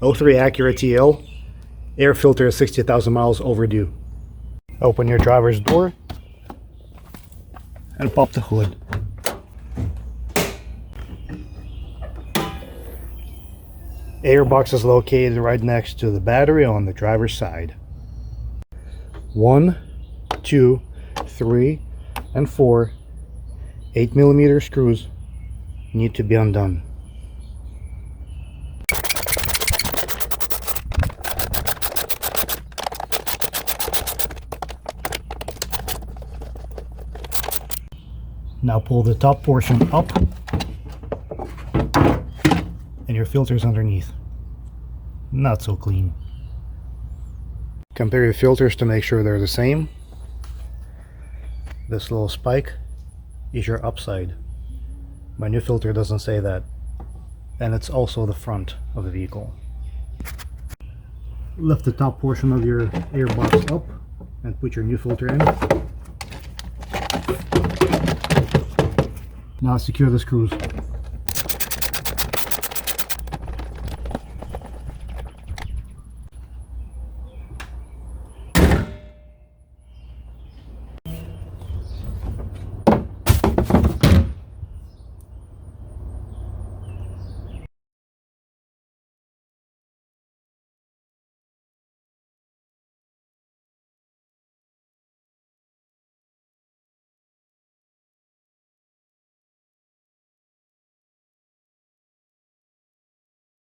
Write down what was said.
03 Acura TL. Air filter is 60,000 miles overdue. Open your driver's door and pop the hood. Air box is located right next to the battery on the driver's side. 1, 2, 3, and 4 8mm screws need to be undone. Now pull the top portion up and your filter's underneath. Not so clean. Compare your filters to make sure they're the same. This little spike is your upside. My new filter doesn't say that. And it's also the front of the vehicle. Lift the top portion of your air box up and put your new filter in. Now secure the screws.